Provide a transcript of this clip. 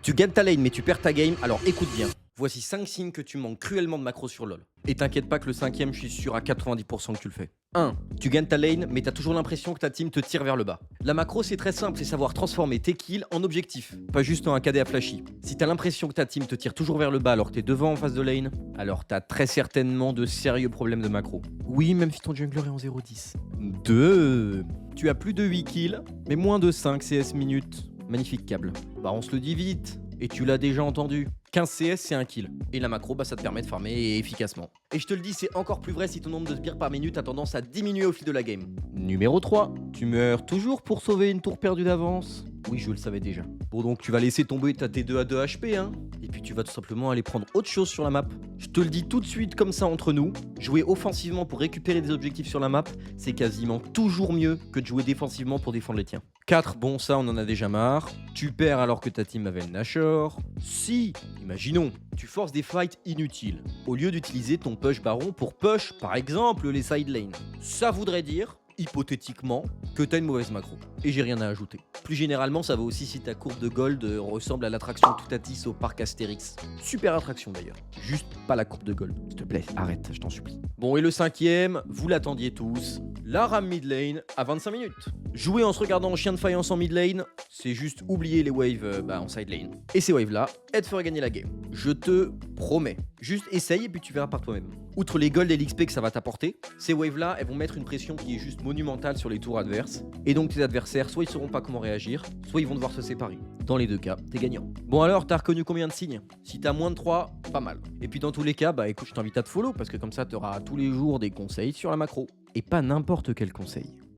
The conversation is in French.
Tu gagnes ta lane mais tu perds ta game, alors écoute bien. Voici 5 signes que tu manques cruellement de macro sur LoL. Et t'inquiète pas que le cinquième, je suis sûr à 90% que tu le fais. 1. Tu gagnes ta lane, mais t'as toujours l'impression que ta team te tire vers le bas. La macro, c'est très simple, c'est savoir transformer tes kills en objectifs, pas juste en un KD à flashy. Si t'as l'impression que ta team te tire toujours vers le bas alors que t'es devant en phase de lane, alors t'as très certainement de sérieux problèmes de macro. Oui, même si ton jungler est en 0-10. 2. Tu as plus de 8 kills, mais moins de 5 CS minutes. Magnifique câble. Bah on se le dit vite, et tu l'as déjà entendu. 15 CS c'est un kill. Et la macro, ça te permet de farmer efficacement. Et je te le dis, c'est encore plus vrai si ton nombre de sbires par minute a tendance à diminuer au fil de la game. Numéro 3. Tu meurs toujours pour sauver une tour perdue d'avance. Oui, je le savais déjà. Bon donc tu vas laisser tomber ta T2 à 2 HP, hein. Et puis tu vas tout simplement aller prendre autre chose sur la map. Je te le dis tout de suite comme ça entre nous, jouer offensivement pour récupérer des objectifs sur la map, c'est quasiment toujours mieux que de jouer défensivement pour défendre les tiens. 4, bon ça on en a déjà marre. Tu perds alors que ta team avait le Nashor. Si, imaginons, tu forces des fights inutiles, au lieu d'utiliser ton push baron pour push par exemple les side lanes. Ça voudrait dire, hypothétiquement, que t'as une mauvaise macro. Et j'ai rien à ajouter. Plus généralement, ça va aussi si ta courbe de gold ressemble à l'attraction Toutatis au parc Astérix. Super attraction d'ailleurs. Juste pas la courbe de gold. S'il te plaît, arrête, je t'en supplie. Bon, et le cinquième, vous l'attendiez tous, la rame mid lane à 25 minutes. Jouer en se regardant en chien de faïence en mid lane, c'est juste oublier les waves en side lane. Et ces waves-là, elles te feraient gagner la game. Je te promets. Juste essaye et puis tu verras par toi-même. Outre les gold et l'XP que ça va t'apporter, ces waves-là, elles vont mettre une pression qui est juste monumentale sur les tours adverses. Et donc tes adversaires, soit ils sauront pas comment réagir, soit ils vont devoir se séparer. Dans les deux cas, t'es gagnant. Bon alors, t'as reconnu combien de signes? Si t'as moins de 3, pas mal. Et puis dans tous les cas, écoute, je t'invite à te follow parce que comme ça, t'auras tous les jours des conseils sur la macro. Et pas n'importe quel conseil.